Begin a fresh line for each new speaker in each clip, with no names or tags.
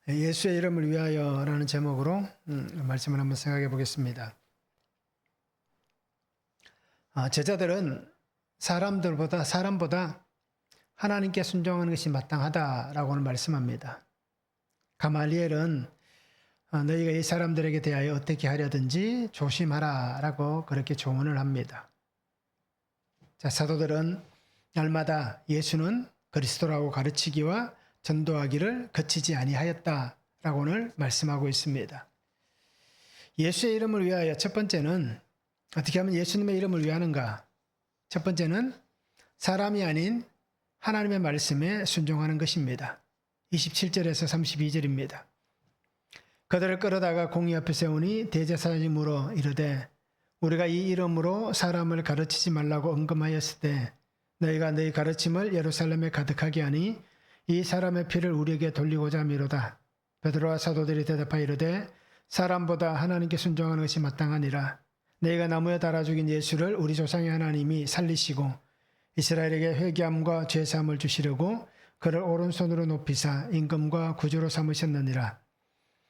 예수의 이름을 위하여라는 제목으로 말씀을 한번 생각해 보겠습니다. 제자들은 사람보다 하나님께 순종하는 것이 마땅하다라고는 말씀합니다. 가말리엘은 너희가 이 사람들에게 대하여 어떻게 하려든지 조심하라라고 그렇게 조언을 합니다. 자, 사도들은 날마다 예수는 그리스도라고 가르치기와 전도하기를 그치지 아니하였다라고 오늘 말씀하고 있습니다. 예수의 이름을 위하여 첫 번째는 어떻게 하면 예수님의 이름을 위하는가? 첫 번째는 사람이 아닌 하나님의 말씀에 순종하는 것입니다. 27절에서 32절입니다. 그들을 끌어다가 공의 앞에 세우니 대제사장이 물어 이르되 우리가 이 이름으로 사람을 가르치지 말라고 언금하였을 때 너희가 너희 가르침을 예루살렘에 가득하게 하니 이 사람의 피를 우리에게 돌리고자 미로다. 베드로와 사도들이 대답하여 이르되 사람보다 하나님께 순종하는 것이 마땅하니라. 너희가 나무에 달아 죽인 예수를 우리 조상의 하나님이 살리시고 이스라엘에게 회개함과 죄사함을 주시려고 그를 오른손으로 높이사 임금과 구주로 삼으셨느니라.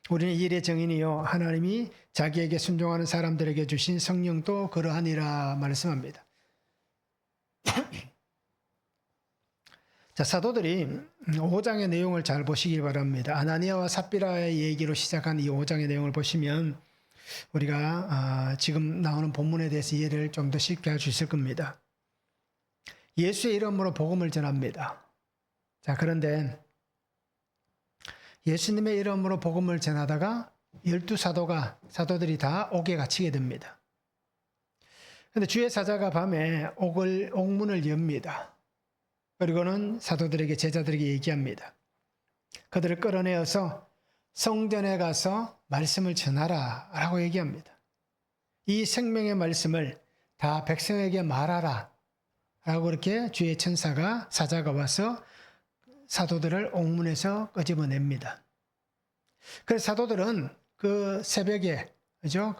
우리는 이 일의 증인이요 하나님이 자기에게 순종하는 사람들에게 주신 성령도 그러하니라 말씀합니다. 자, 사도들이 5장의 내용을 잘 보시기 바랍니다. 아나니아와 삽비라의 얘기로 시작한 이 5장의 내용을 보시면 우리가 지금 나오는 본문에 대해서 이해를 좀 더 쉽게 할 수 있을 겁니다. 예수의 이름으로 복음을 전합니다. 자, 그런데 예수님의 이름으로 복음을 전하다가 12사도들이 다 옥에 갇히게 됩니다. 그런데 주의 사자가 밤에 옥문을 엽니다. 그리고는 사도들에게 제자들에게 얘기합니다. 그들을 끌어내어서 성전에 가서 말씀을 전하라 라고 얘기합니다. 이 생명의 말씀을 다 백성에게 말하라 라고 그렇게 주의 사자가 와서 사도들을 옥문에서 끄집어냅니다. 그래서 사도들은 그 새벽에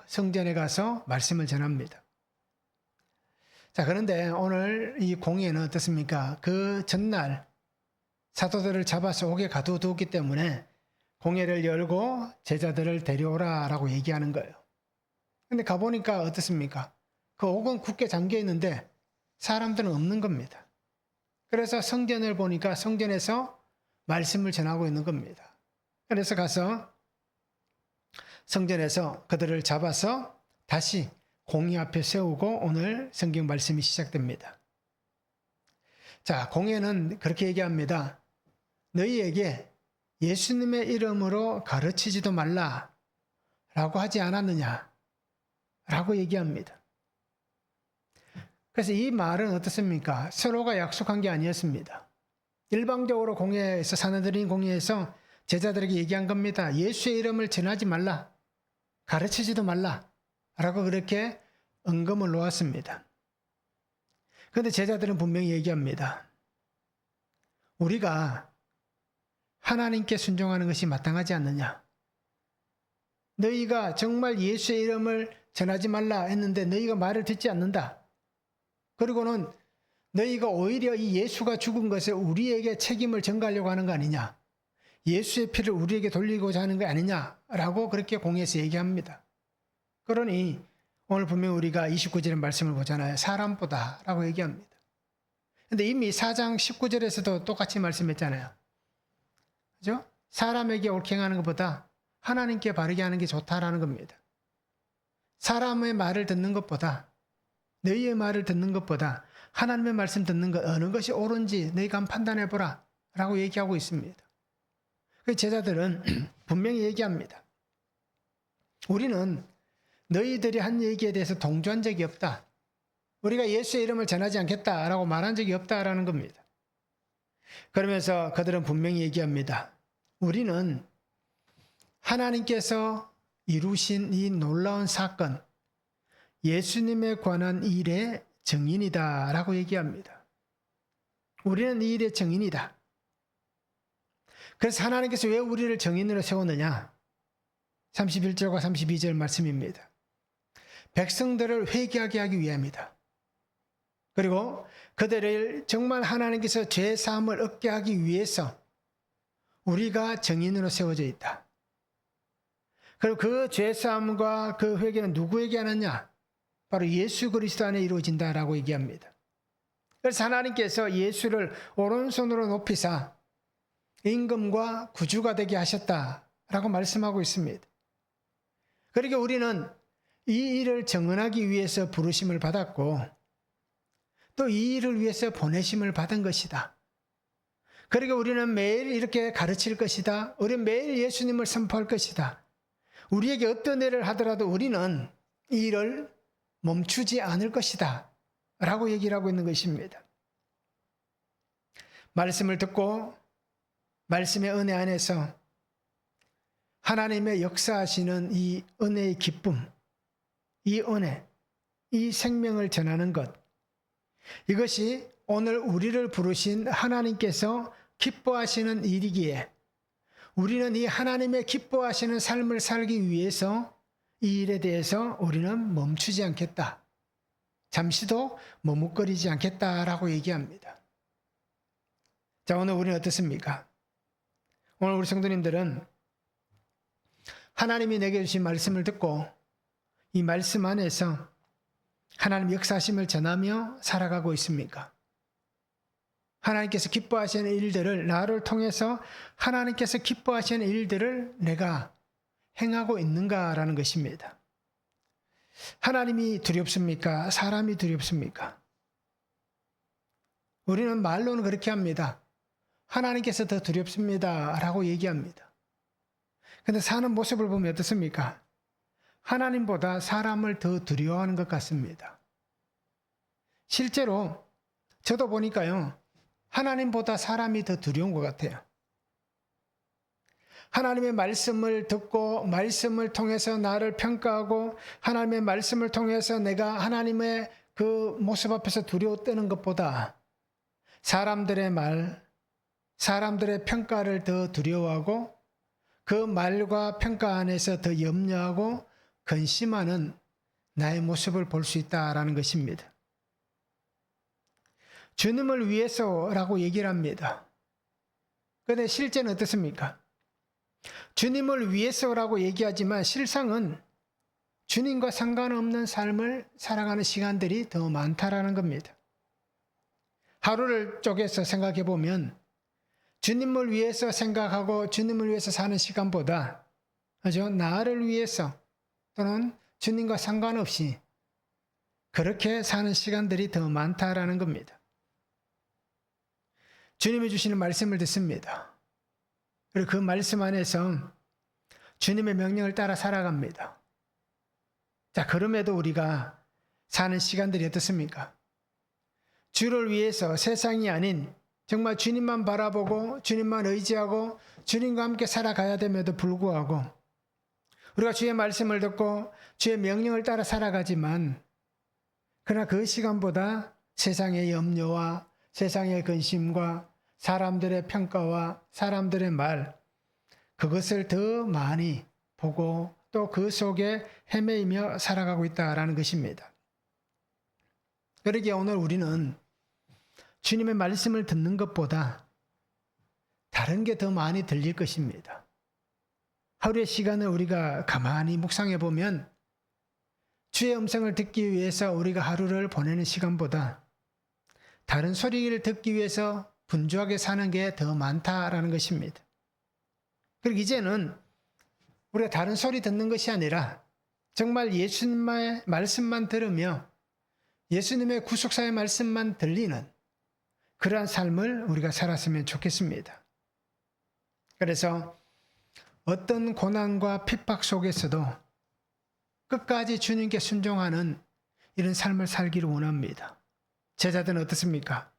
성전에 가서 말씀을 전합니다. 자, 그런데 오늘 이 공예는 어떻습니까? 그 전날 사도들을 잡아서 옥에 가두었기 때문에 공예를 열고 제자들을 데려오라라고 얘기하는 거예요. 근데 가보니까 어떻습니까? 그 옥은 굳게 잠겨 있는데 사람들은 없는 겁니다. 그래서 성전을 보니까 성전에서 말씀을 전하고 있는 겁니다. 그래서 가서 성전에서 그들을 잡아서 다시 공의 앞에 세우고 오늘 성경 말씀이 시작됩니다. 자, 공예는 그렇게 얘기합니다. 너희에게 예수님의 이름으로 가르치지도 말라 라고 하지 않았느냐 라고 얘기합니다. 그래서 이 말은 어떻습니까? 서로가 약속한 게 아니었습니다. 일방적으로 공예에서 사내들인 공예에서 제자들에게 얘기한 겁니다. 예수의 이름을 전하지 말라, 가르치지도 말라 라고 그렇게 언금을 놓았습니다. 그런데 제자들은 분명히 얘기합니다. 우리가 하나님께 순종하는 것이 마땅하지 않느냐? 너희가 정말 예수의 이름을 전하지 말라 했는데 너희가 말을 듣지 않는다. 그리고는 너희가 오히려 이 예수가 죽은 것에 우리에게 책임을 전가하려고 하는 거 아니냐? 예수의 피를 우리에게 돌리고자 하는 거 아니냐라고 그렇게 공예에서 얘기합니다. 그러니 오늘 분명 우리가 29절의 말씀을 보잖아요. 사람보다 라고 얘기합니다. 그런데 이미 4장 19절에서도 똑같이 말씀했잖아요. 그죠? 사람에게 옳게 행하는 것보다 하나님께 바르게 하는 게 좋다라는 겁니다. 사람의 말을 듣는 것보다 너희의 말을 듣는 것보다 하나님의 말씀 듣는 것 어느 것이 옳은지 너희가 한번 판단해 보라 라고 얘기하고 있습니다. 그 제자들은 분명히 얘기합니다. 우리는 너희들이 한 얘기에 대해서 동조한 적이 없다. 우리가 예수의 이름을 전하지 않겠다라고 말한 적이 없다라는 겁니다. 그러면서 그들은 분명히 얘기합니다. 우리는 하나님께서 이루신 이 놀라운 사건, 예수님에 관한 일의 증인이다 라고 얘기합니다. 우리는 이 일의 증인이다. 그래서 하나님께서 왜 우리를 증인으로 세웠느냐? 31절과 32절 말씀입니다. 백성들을 회개하게 하기 위함이다. 그리고 그들을 정말 하나님께서 죄 사함을 얻게 하기 위해서 우리가 증인으로 세워져 있다. 그리고 그 죄사함과 그 회개는 누구에게 하느냐? 바로 예수 그리스도 안에 이루어진다라고 얘기합니다. 그래서 하나님께서 예수를 오른손으로 높이사 임금과 구주가 되게 하셨다라고 말씀하고 있습니다. 그러니까 우리는 이 일을 정언하기 위해서 부르심을 받았고 또 이 일을 위해서 보내심을 받은 것이다. 그러니까 우리는 매일 이렇게 가르칠 것이다. 우리는 매일 예수님을 선포할 것이다. 우리에게 어떤 일을 하더라도 우리는 이 일을 멈추지 않을 것이다 라고 얘기를 하고 있는 것입니다. 말씀을 듣고 말씀의 은혜 안에서 하나님의 역사하시는 이 은혜의 기쁨, 이 은혜, 이 생명을 전하는 것, 이것이 오늘 우리를 부르신 하나님께서 기뻐하시는 일이기에 우리는 이 하나님의 기뻐하시는 삶을 살기 위해서 이 일에 대해서 우리는 멈추지 않겠다. 잠시도 머뭇거리지 않겠다라고 얘기합니다. 자, 오늘 우리는 어떻습니까? 오늘 우리 성도님들은 하나님이 내게 주신 말씀을 듣고 이 말씀 안에서 하나님 역사하심을 전하며 살아가고 있습니까? 하나님께서 기뻐하시는 일들을 나를 통해서 하나님께서 기뻐하시는 일들을 내가 행하고 있는가라는 것입니다. 하나님이 두렵습니까? 사람이 두렵습니까? 우리는 말로는 그렇게 합니다. 하나님께서 더 두렵습니다 라고 얘기합니다. 그런데 사는 모습을 보면 어떻습니까? 하나님보다 사람을 더 두려워하는 것 같습니다. 실제로 저도 보니까요, 하나님보다 사람이 더 두려운 것 같아요. 하나님의 말씀을 듣고 말씀을 통해서 나를 평가하고 하나님의 말씀을 통해서 내가 하나님의 그 모습 앞에서 두려워 떠는 것보다 사람들의 말, 사람들의 평가를 더 두려워하고 그 말과 평가 안에서 더 염려하고 근심하는 나의 모습을 볼 수 있다라는 것입니다. 주님을 위해서라고 얘기를 합니다. 그런데 실제는 어떻습니까? 주님을 위해서라고 얘기하지만 실상은 주님과 상관없는 삶을 살아가는 시간들이 더 많다라는 겁니다. 하루를 쪼개서 생각해 보면 주님을 위해서 생각하고 주님을 위해서 사는 시간보다 그죠? 나를 위해서 또는 주님과 상관없이 그렇게 사는 시간들이 더 많다라는 겁니다. 주님이 주시는 말씀을 듣습니다. 그리고 그 말씀 안에서 주님의 명령을 따라 살아갑니다. 자, 그럼에도 우리가 사는 시간들이 어떻습니까? 주를 위해서 세상이 아닌 정말 주님만 바라보고 주님만 의지하고 주님과 함께 살아가야 됨에도 불구하고 우리가 주의 말씀을 듣고 주의 명령을 따라 살아가지만 그러나 그 시간보다 세상의 염려와 세상의 근심과 사람들의 평가와 사람들의 말 그것을 더 많이 보고 또 그 속에 헤매이며 살아가고 있다라는 것입니다. 그러기에 오늘 우리는 주님의 말씀을 듣는 것보다 다른 게 더 많이 들릴 것입니다. 하루의 시간을 우리가 가만히 묵상해 보면 주의 음성을 듣기 위해서 우리가 하루를 보내는 시간보다 다른 소리를 듣기 위해서 분주하게 사는 게 더 많다라는 것입니다. 그리고 이제는 우리가 다른 소리 듣는 것이 아니라 정말 예수님의 말씀만 들으며 예수님의 구속사의 말씀만 들리는 그러한 삶을 우리가 살았으면 좋겠습니다. 그래서 어떤 고난과 핍박 속에서도 끝까지 주님께 순종하는 이런 삶을 살기를 원합니다. 제자들은 어떻습니까?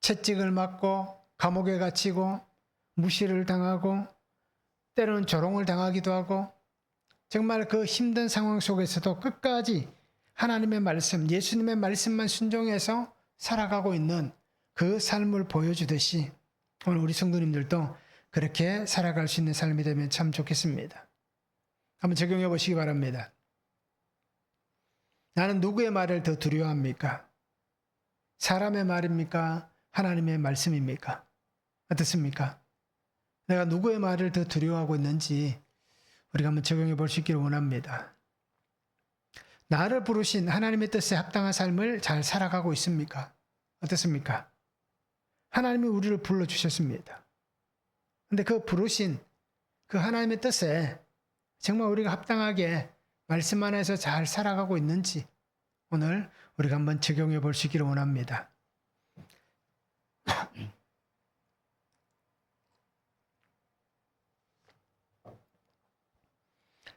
채찍을 맞고 감옥에 갇히고 무시를 당하고 때로는 조롱을 당하기도 하고 정말 그 힘든 상황 속에서도 끝까지 하나님의 말씀, 예수님의 말씀만 순종해서 살아가고 있는 그 삶을 보여주듯이 오늘 우리 성도님들도 그렇게 살아갈 수 있는 삶이 되면 참 좋겠습니다. 한번 적용해 보시기 바랍니다. 나는 누구의 말을 더 두려워합니까? 사람의 말입니까? 하나님의 말씀입니까? 어떻습니까? 내가 누구의 말을 더 두려워하고 있는지 우리가 한번 적용해 볼 수 있기를 원합니다. 나를 부르신 하나님의 뜻에 합당한 삶을 잘 살아가고 있습니까? 어떻습니까? 하나님이 우리를 불러주셨습니다. 근데 그 부르신 그 하나님의 뜻에 정말 우리가 합당하게 말씀 안에서 잘 살아가고 있는지 오늘 우리가 한번 적용해 볼 수 있기를 원합니다.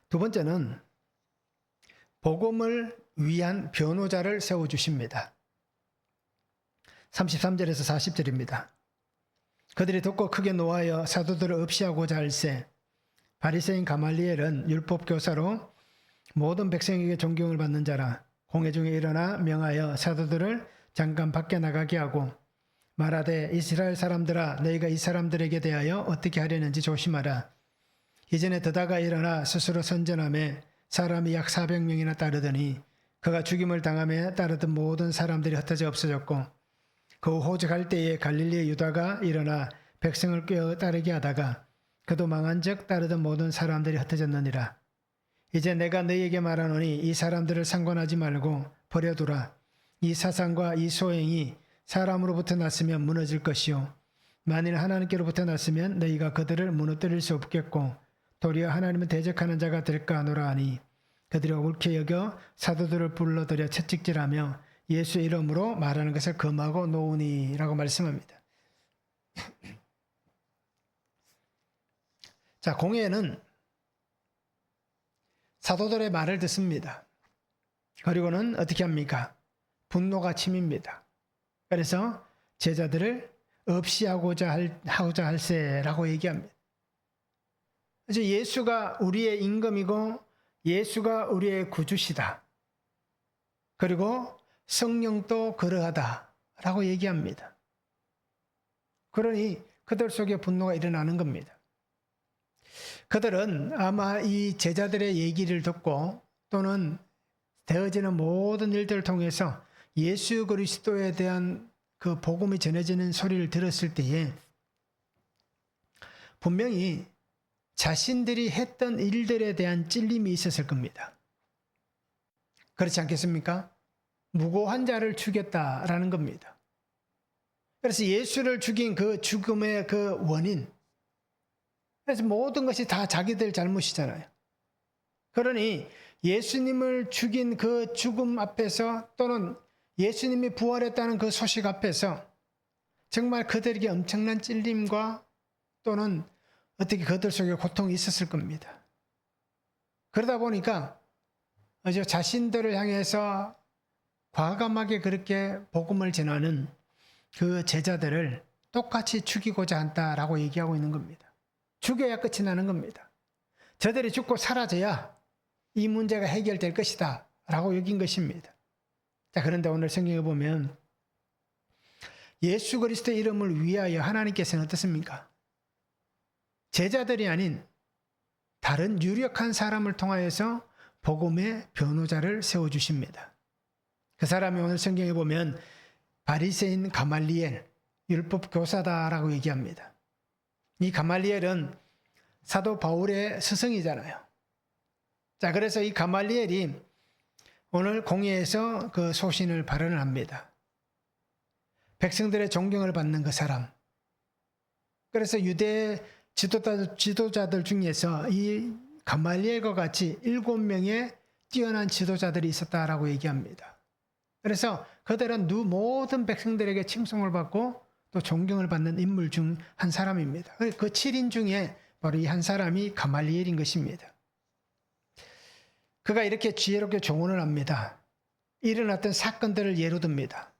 두 번째는 복음을 위한 변호자를 세워주십니다. 33절에서 40절입니다. 그들이 듣고 크게 노하여 사도들을 없이하고자 할세 바리새인 가말리엘은 율법교사로 모든 백성에게 존경을 받는 자라 공회 중에 일어나 명하여 사도들을 잠깐 밖에 나가게 하고 말하되 이스라엘 사람들아 너희가 이 사람들에게 대하여 어떻게 하려는지 조심하라. 이전에 드다가 일어나 스스로 선전하며 사람이 약 400명이나 따르더니 그가 죽임을 당하며 따르던 모든 사람들이 흩어져 없어졌고 그 호주 갈 때에 갈릴리의 유다가 일어나 백성을 꿰어 따르게 하다가 그도 망한즉 따르던 모든 사람들이 흩어졌느니라. 이제 내가 너희에게 말하노니 이 사람들을 상관하지 말고 버려두라. 이 사상과 이 소행이 사람으로부터 났으면 무너질 것이요 만일 하나님께로부터 났으면 너희가 그들을 무너뜨릴 수 없겠고 도리어 하나님은 대적하는 자가 될까 하노라 하니 그들이 옳게 여겨 사도들을 불러들여 채찍질하며 예수의 이름으로 말하는 것을 금하고 놓으니 라고 말씀합니다. 자, 공회는 사도들의 말을 듣습니다. 그리고는 어떻게 합니까? 분노가 침입니다. 그래서 제자들을 없이 하고자 할세라고 얘기합니다. 그래서 예수가 우리의 임금이고 예수가 우리의 구주시다. 그리고 성령도 그러하다라고 얘기합니다. 그러니 그들 속에 분노가 일어나는 겁니다. 그들은 아마 이 제자들의 얘기를 듣고 또는 되어지는 모든 일들을 통해서 예수 그리스도에 대한 그 복음이 전해지는 소리를 들었을 때에 분명히 자신들이 했던 일들에 대한 찔림이 있었을 겁니다. 그렇지 않겠습니까? 무고한 자를 죽였다라는 겁니다. 그래서 예수를 죽인 그 죽음의 그 원인, 그래서 모든 것이 다 자기들 잘못이잖아요. 그러니 예수님을 죽인 그 죽음 앞에서 또는 예수님이 부활했다는 그 소식 앞에서 정말 그들에게 엄청난 찔림과 또는 어떻게 그들 속에 고통이 있었을 겁니다. 그러다 보니까 자신들을 향해서 과감하게 그렇게 복음을 전하는 그 제자들을 똑같이 죽이고자 한다라고 얘기하고 있는 겁니다. 죽여야 끝이 나는 겁니다. 저들이 죽고 사라져야 이 문제가 해결될 것이다 라고 여긴 것입니다. 자, 그런데 오늘 성경에 보면 예수 그리스도의 이름을 위하여 하나님께서는 어떻습니까? 제자들이 아닌 다른 유력한 사람을 통하여서 복음의 변호자를 세워주십니다. 그 사람이 오늘 성경에 보면 바리새인 가말리엘, 율법 교사다라고 얘기합니다. 이 가말리엘은 사도 바울의 스승이잖아요. 자, 그래서 이 가말리엘이 오늘 공회에서 그 소신을 발언을 합니다. 백성들의 존경을 받는 그 사람. 그래서 유대 지도자들 중에서 이 가말리엘과 같이 7명의 뛰어난 지도자들이 있었다라고 얘기합니다. 그래서 그들은 모든 백성들에게 칭송을 받고 또 존경을 받는 인물 중 한 사람입니다. 그 7인 중에 바로 이 한 사람이 가말리엘인 것입니다. 그가 이렇게 지혜롭게 조언을 합니다. 일어났던 사건들을 예로 듭니다.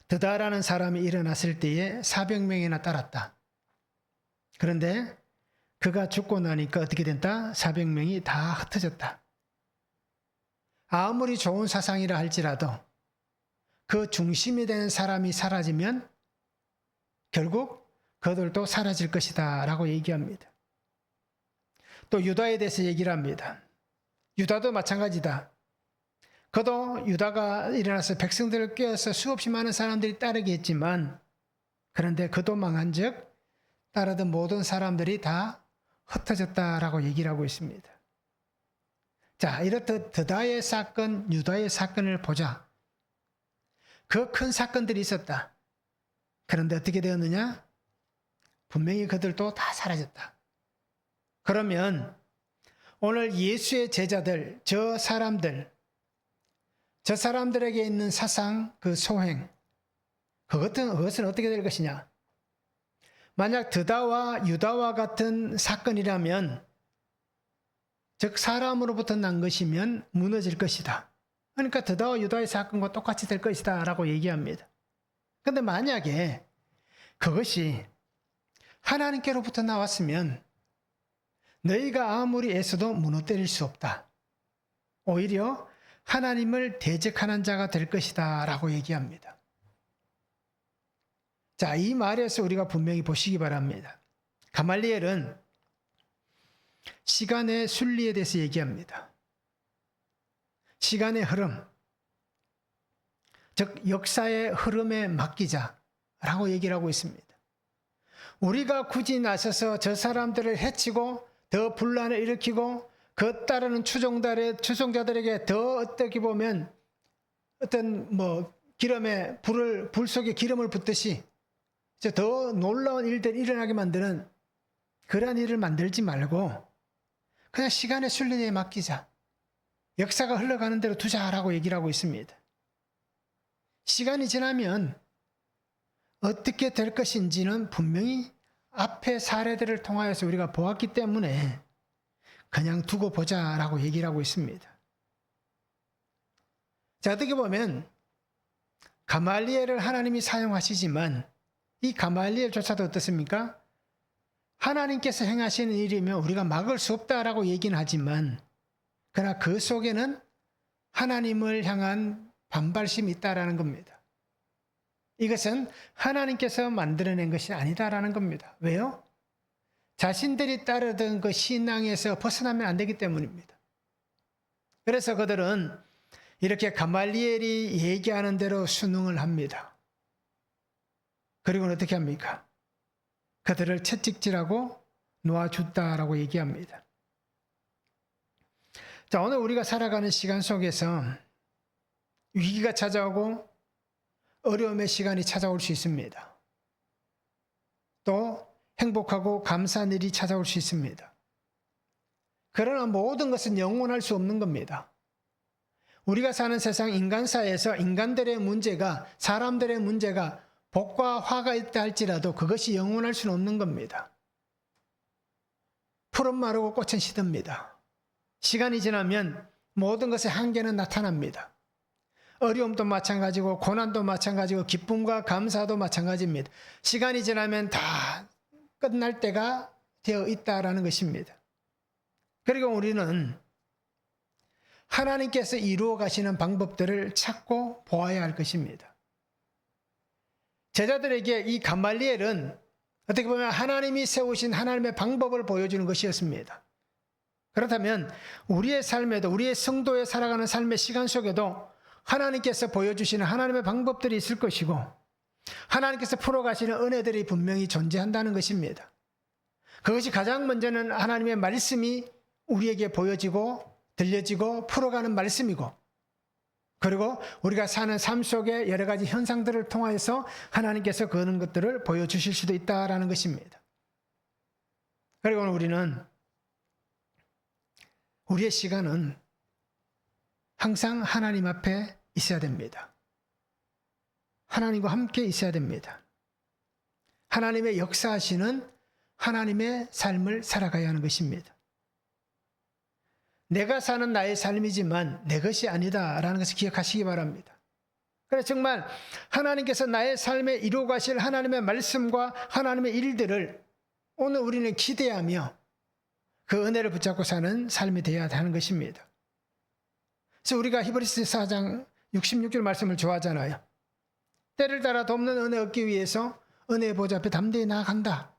드다라는 사람이 일어났을 때에 400명이나 따랐다. 그런데 그가 죽고 나니까 어떻게 된다? 400명이 다 흩어졌다. 아무리 좋은 사상이라 할지라도 그 중심이 되는 사람이 사라지면 결국 그들도 사라질 것이다 라고 얘기합니다. 또 유다에 대해서 얘기를 합니다. 유다도 마찬가지다. 그도 유다가 일어나서 백성들을 꿰어서 수없이 많은 사람들이 따르게 했지만 그런데 그도 망한즉 따르던 모든 사람들이 다 흩어졌다라고 얘기를 하고 있습니다. 자, 이렇듯 드다의 사건, 유다의 사건을 보자. 그 큰 사건들이 있었다. 그런데 어떻게 되었느냐? 분명히 그들도 다 사라졌다. 그러면 오늘 예수의 제자들, 저 사람들에게 있는 사상, 그 소행, 그것은 어떻게 될 것이냐? 만약 드다와 유다와 같은 사건이라면, 즉 사람으로부터 난 것이면 무너질 것이다. 그러니까 드다와 유다의 사건과 똑같이 될 것이다 라고 얘기합니다. 그런데 만약에 그것이 하나님께로부터 나왔으면 너희가 아무리 애써도 무너뜨릴 수 없다. 오히려 하나님을 대적하는 자가 될 것이다 라고 얘기합니다. 자, 이 말에서 우리가 분명히 보시기 바랍니다. 가말리엘은 시간의 순리에 대해서 얘기합니다. 시간의 흐름, 즉 역사의 흐름에 맡기자라고 얘기를 하고 있습니다. 우리가 굳이 나서서 저 사람들을 해치고 더 분란을 일으키고 그 따르는 추종자들에게 더 어떻게 보면 어떤 기름에 불 속에 기름을 붓듯이 더 놀라운 일들이 일어나게 만드는 그러한 일을 만들지 말고 그냥 시간의 순리에 맡기자. 역사가 흘러가는 대로 두자라고 얘기를 하고 있습니다. 시간이 지나면 어떻게 될 것인지는 분명히 앞의 사례들을 통하여서 우리가 보았기 때문에 그냥 두고 보자라고 얘기를 하고 있습니다. 자, 어떻게 보면 가말리엘을 하나님이 사용하시지만 이 가말리엘조차도 어떻습니까? 하나님께서 행하시는 일이면 우리가 막을 수 없다라고 얘기는 하지만 그러나 그 속에는 하나님을 향한 반발심이 있다라는 겁니다. 이것은 하나님께서 만들어낸 것이 아니다라는 겁니다. 왜요? 자신들이 따르던 그 신앙에서 벗어나면 안 되기 때문입니다. 그래서 그들은 이렇게 가말리엘이 얘기하는 대로 순응을 합니다. 그리고는 어떻게 합니까? 그들을 채찍질하고 놓아줬다라고 얘기합니다. 자, 오늘 우리가 살아가는 시간 속에서 위기가 찾아오고 어려움의 시간이 찾아올 수 있습니다. 또 행복하고 감사한 일이 찾아올 수 있습니다. 그러나 모든 것은 영원할 수 없는 겁니다. 우리가 사는 세상 인간사에서 인간들의 문제가, 사람들의 문제가 복과 화가 있다 할지라도 그것이 영원할 수는 없는 겁니다. 풀은 마르고 꽃은 시듭니다. 시간이 지나면 모든 것의 한계는 나타납니다. 어려움도 마찬가지고 고난도 마찬가지고 기쁨과 감사도 마찬가지입니다. 시간이 지나면 다 끝날 때가 되어 있다라는 것입니다. 그리고 우리는 하나님께서 이루어 가시는 방법들을 찾고 보아야 할 것입니다. 제자들에게 이 가말리엘은 어떻게 보면 하나님이 세우신 하나님의 방법을 보여주는 것이었습니다. 그렇다면 우리의 삶에도, 우리의 성도에 살아가는 삶의 시간 속에도 하나님께서 보여주시는 하나님의 방법들이 있을 것이고 하나님께서 풀어가시는 은혜들이 분명히 존재한다는 것입니다. 그것이 가장 먼저는 하나님의 말씀이 우리에게 보여지고 들려지고 풀어가는 말씀이고, 그리고 우리가 사는 삶 속의 여러 가지 현상들을 통하여서 하나님께서 그런 것들을 보여주실 수도 있다라는 것입니다. 그리고 우리는 우리의 시간은 항상 하나님 앞에 있어야 됩니다. 하나님과 함께 있어야 됩니다. 하나님의 역사하시는 하나님의 삶을 살아가야 하는 것입니다. 내가 사는 나의 삶이지만 내 것이 아니다라는 것을 기억하시기 바랍니다. 그래서 정말 하나님께서 나의 삶에 이루어 가실 하나님의 말씀과 하나님의 일들을 오늘 우리는 기대하며 그 은혜를 붙잡고 사는 삶이 되어야 하는 것입니다. 그래서 우리가 히브리서 4장 66절 말씀을 좋아하잖아요. 때를 따라 돕는 은혜 얻기 위해서 은혜의 보좌 앞에 담대히 나아간다.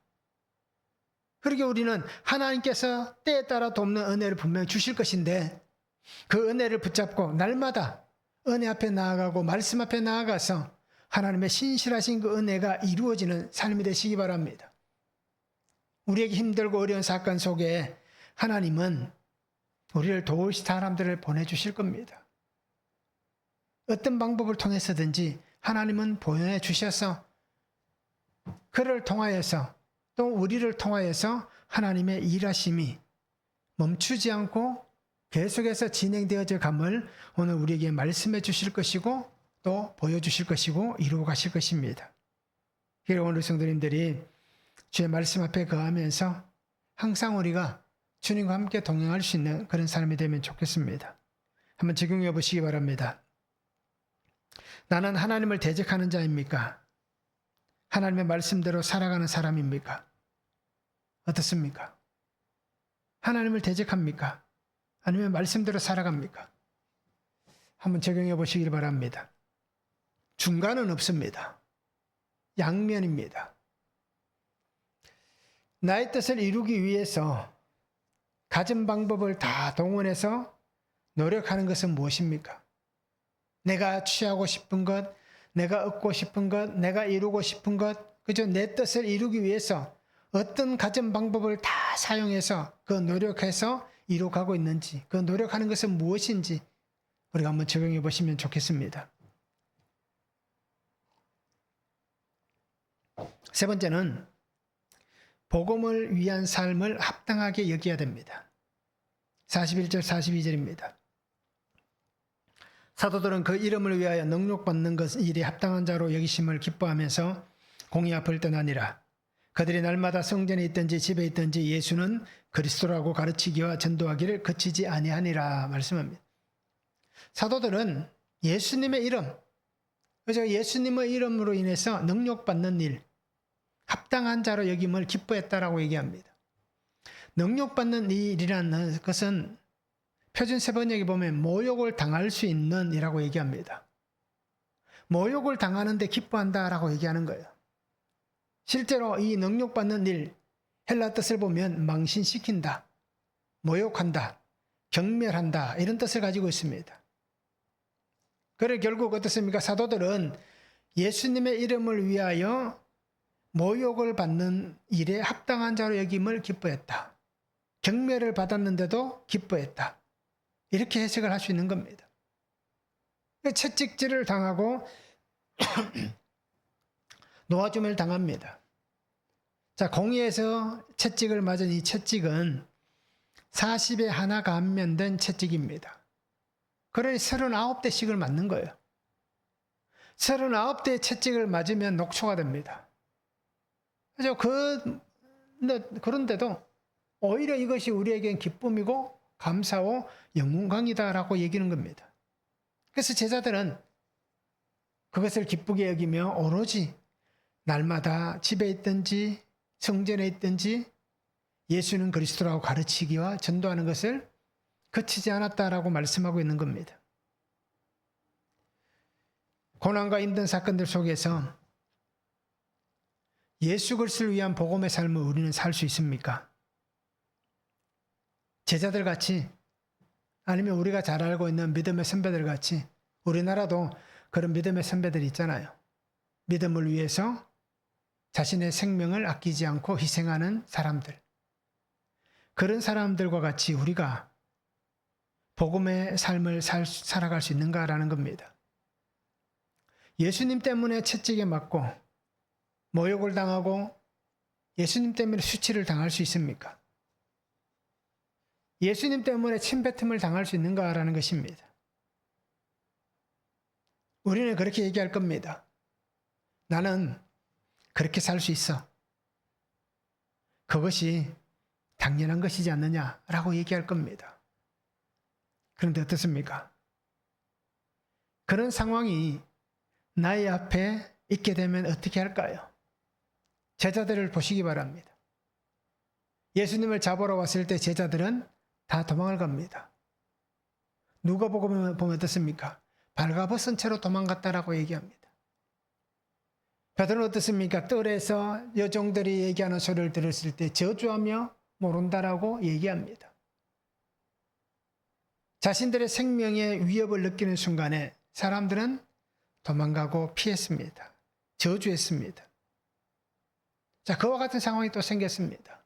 그렇게 우리는 하나님께서 때에 따라 돕는 은혜를 분명히 주실 것인데 그 은혜를 붙잡고 날마다 은혜 앞에 나아가고 말씀 앞에 나아가서 하나님의 신실하신 그 은혜가 이루어지는 삶이 되시기 바랍니다. 우리에게 힘들고 어려운 사건 속에 하나님은 우리를 도울 사람들을 보내주실 겁니다. 어떤 방법을 통해서든지 하나님은 보내주셔서 그를 통하여서 또 우리를 통하여서 하나님의 일하심이 멈추지 않고 계속해서 진행되어져 감을 오늘 우리에게 말씀해 주실 것이고 또 보여주실 것이고 이루어 가실 것입니다. 그래서 오늘 성도님들이 주의 말씀 앞에 거하면서 항상 우리가 주님과 함께 동행할 수 있는 그런 사람이 되면 좋겠습니다. 한번 적용해 보시기 바랍니다. 나는 하나님을 대적하는 자입니까? 하나님의 말씀대로 살아가는 사람입니까? 어떻습니까? 하나님을 대적합니까? 아니면 말씀대로 살아갑니까? 한번 적용해 보시길 바랍니다. 중간은 없습니다. 양면입니다. 나의 뜻을 이루기 위해서 가진 방법을 다 동원해서 노력하는 것은 무엇입니까? 내가 취하고 싶은 것, 내가 얻고 싶은 것, 내가 이루고 싶은 것, 그저 내 뜻을 이루기 위해서 어떤 가진 방법을 다 사용해서 그 노력해서 이루어가고 있는지, 그 노력하는 것은 무엇인지 우리가 한번 적용해 보시면 좋겠습니다. 세 번째는 복음을 위한 삶을 합당하게 여겨야 됩니다. 41절 42절입니다. 사도들은 그 이름을 위하여 능욕받는 것 일에 합당한 자로 여기심을 기뻐하면서 공의 앞을 떠나니라. 그들이 날마다 성전에 있든지 집에 있든지 예수는 그리스도라고 가르치기와 전도하기를 그치지 아니하니라 말씀합니다. 사도들은 예수님의 이름, 그래서 예수님의 이름으로 인해서 능욕받는 일, 합당한 자로 여김을 기뻐했다라고 얘기합니다. 능욕받는 일이라는 것은 표준 세번역에 보면 모욕을 당할 수 있는 이라고 얘기합니다. 모욕을 당하는데 기뻐한다라고 얘기하는 거예요. 실제로 이 능욕받는 일, 헬라 뜻을 보면 망신시킨다, 모욕한다, 경멸한다 이런 뜻을 가지고 있습니다. 그래 결국 어떻습니까? 사도들은 예수님의 이름을 위하여 모욕을 받는 일에 합당한 자로 여김을 기뻐했다. 경멸을 받았는데도 기뻐했다. 이렇게 해석을 할 수 있는 겁니다. 채찍질을 당하고 놓아줌을 당합니다. 자, 공의에서 채찍을 맞은 이 채찍은 40에 하나 감면된 채찍입니다. 그러니 39대씩을 맞는 거예요. 39대의 채찍을 맞으면 녹초가 됩니다. 그런데도 오히려 이것이 우리에겐 기쁨이고 감사와 영광이다라고 얘기하는 겁니다. 그래서 제자들은 그것을 기쁘게 여기며 오로지 날마다 집에 있든지 성전에 있든지 예수는 그리스도라고 가르치기와 전도하는 것을 그치지 않았다라고 말씀하고 있는 겁니다. 고난과 힘든 사건들 속에서 예수 그리스도를 위한 복음의 삶을 우리는 살 수 있습니까? 제자들 같이 아니면 우리가 잘 알고 있는 믿음의 선배들 같이 우리나라도 그런 믿음의 선배들이 있잖아요. 믿음을 위해서 자신의 생명을 아끼지 않고 희생하는 사람들. 그런 사람들과 같이 우리가 복음의 삶을 살아갈 수 있는가라는 겁니다. 예수님 때문에 채찍에 맞고 모욕을 당하고 예수님 때문에 수치를 당할 수 있습니까? 예수님 때문에 침뱉음을 당할 수 있는가라는 것입니다. 우리는 그렇게 얘기할 겁니다. 나는 그렇게 살 수 있어. 그것이 당연한 것이지 않느냐라고 얘기할 겁니다. 그런데 어떻습니까? 그런 상황이 나의 앞에 있게 되면 어떻게 할까요? 제자들을 보시기 바랍니다. 예수님을 잡으러 왔을 때 제자들은 다 도망을 갑니다. 누가 보면 어떻습니까? 발가벗은 채로 도망갔다라고 얘기합니다. 베드로는 어떻습니까? 뜰에서 여종들이 얘기하는 소리를 들었을 때 저주하며 모른다라고 얘기합니다. 자신들의 생명의 위협을 느끼는 순간에 사람들은 도망가고 피했습니다. 저주했습니다. 자, 그와 같은 상황이 또 생겼습니다.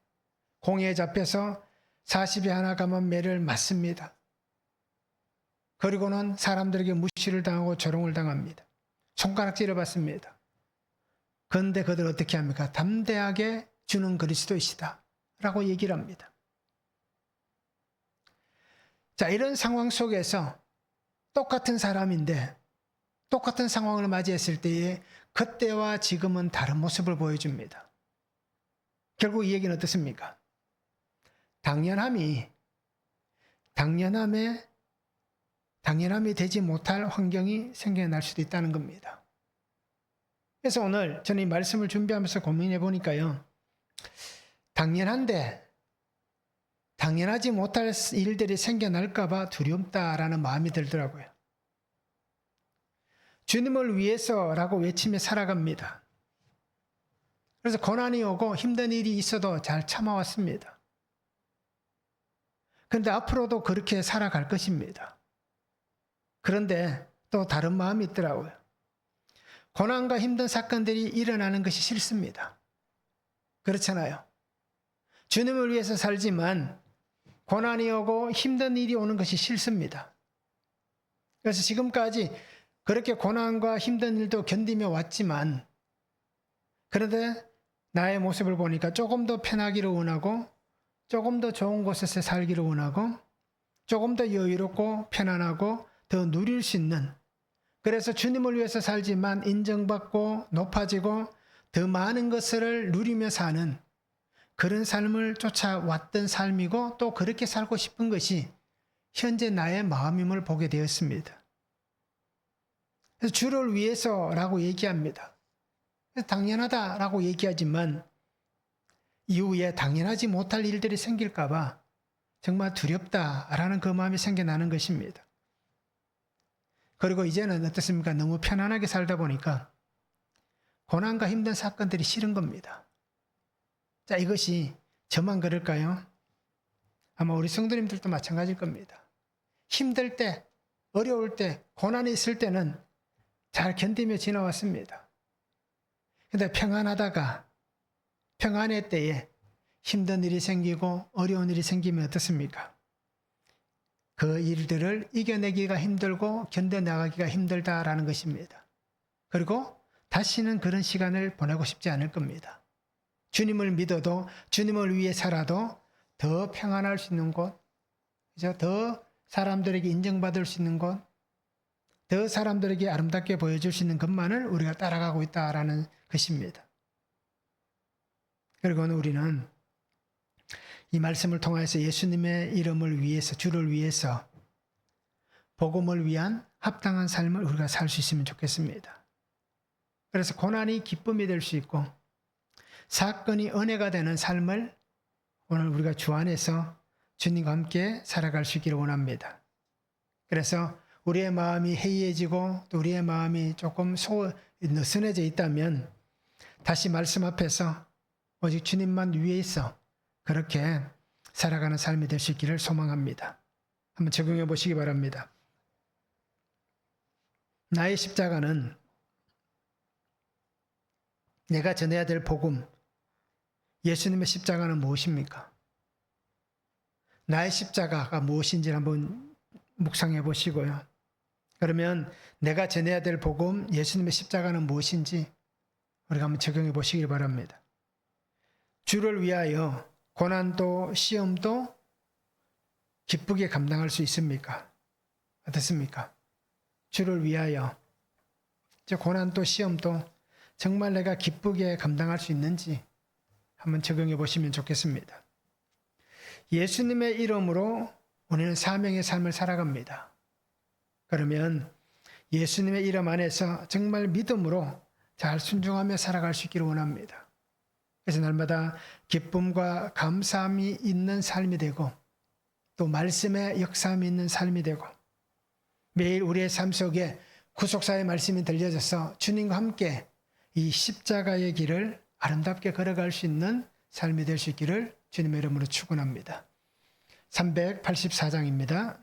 공회에 잡혀서 40에 하나 감은 매를 맞습니다. 그리고는 사람들에게 무시를 당하고 조롱을 당합니다. 손가락질을 받습니다. 그런데 그들 어떻게 합니까? 담대하게 주는 그리스도이시다 라고 얘기를 합니다. 자, 이런 상황 속에서 똑같은 사람인데 똑같은 상황을 맞이했을 때에 그때와 지금은 다른 모습을 보여줍니다. 결국 이 얘기는 어떻습니까? 당연함이 되지 못할 환경이 생겨날 수도 있다는 겁니다. 그래서 오늘 저는 이 말씀을 준비하면서 고민해 보니까요. 당연하지 못할 일들이 생겨날까 봐 두렵다라는 마음이 들더라고요. 주님을 위해서라고 외치며 살아갑니다. 그래서 고난이 오고 힘든 일이 있어도 잘 참아왔습니다. 그런데 앞으로도 그렇게 살아갈 것입니다. 그런데 또 다른 마음이 있더라고요. 고난과 힘든 사건들이 일어나는 것이 싫습니다. 그렇잖아요. 주님을 위해서 살지만 고난이 오고 힘든 일이 오는 것이 싫습니다. 그래서 지금까지 그렇게 고난과 힘든 일도 견디며 왔지만 그런데 나의 모습을 보니까 조금 더 편하기를 원하고 조금 더 좋은 곳에서 살기를 원하고 조금 더 여유롭고 편안하고 더 누릴 수 있는, 그래서 주님을 위해서 살지만 인정받고 높아지고 더 많은 것을 누리며 사는 그런 삶을 쫓아왔던 삶이고 또 그렇게 살고 싶은 것이 현재 나의 마음임을 보게 되었습니다. 그래서 주를 위해서라고 얘기합니다. 당연하다라고 얘기하지만 이후에 당연하지 못할 일들이 생길까 봐 정말 두렵다라는 그 마음이 생겨나는 것입니다. 그리고 이제는 어떻습니까? 너무 편안하게 살다 보니까 고난과 힘든 사건들이 싫은 겁니다. 자, 이것이 저만 그럴까요? 아마 우리 성도님들도 마찬가지일 겁니다. 힘들 때, 어려울 때, 고난이 있을 때는 잘 견디며 지나왔습니다. 그런데 평안의 때에 힘든 일이 생기고 어려운 일이 생기면 어떻습니까? 그 일들을 이겨내기가 힘들고 견뎌나가기가 힘들다라는 것입니다. 그리고 다시는 그런 시간을 보내고 싶지 않을 겁니다. 주님을 믿어도 주님을 위해 살아도 더 평안할 수 있는 곳, 더 사람들에게 인정받을 수 있는 곳, 더 사람들에게 아름답게 보여줄 수 있는 것만을 우리가 따라가고 있다라는 것입니다. 그리고 우리는 이 말씀을 통해서 예수님의 이름을 위해서, 주를 위해서 복음을 위한 합당한 삶을 우리가 살 수 있으면 좋겠습니다. 그래서 고난이 기쁨이 될 수 있고 사건이 은혜가 되는 삶을 오늘 우리가 주 안에서 주님과 함께 살아갈 수 있기를 원합니다. 그래서 우리의 마음이 해이해지고 또 우리의 마음이 조금 느슨해져 있다면 다시 말씀 앞에서 오직 주님만 위에 있어 그렇게 살아가는 삶이 될 수 있기를 소망합니다. 한번 적용해 보시기 바랍니다. 나의 십자가는 내가 전해야 될 복음, 예수님의 십자가는 무엇입니까? 나의 십자가가 무엇인지를 한번 묵상해 보시고요. 그러면 내가 전해야 될 복음, 예수님의 십자가는 무엇인지 우리가 한번 적용해 보시기 바랍니다. 주를 위하여 고난도 시험도 기쁘게 감당할 수 있습니까? 어떻습니까? 주를 위하여 고난도 시험도 정말 내가 기쁘게 감당할 수 있는지 한번 적용해 보시면 좋겠습니다. 예수님의 이름으로 우리는 사명의 삶을 살아갑니다. 그러면 예수님의 이름 안에서 정말 믿음으로 잘 순종하며 살아갈 수 있기를 원합니다. 그래서 날마다 기쁨과 감사함이 있는 삶이 되고 또 말씀의 역사함이 있는 삶이 되고 매일 우리의 삶 속에 구속사의 말씀이 들려져서 주님과 함께 이 십자가의 길을 아름답게 걸어갈 수 있는 삶이 될 수 있기를 주님의 이름으로 축원합니다. 384장입니다.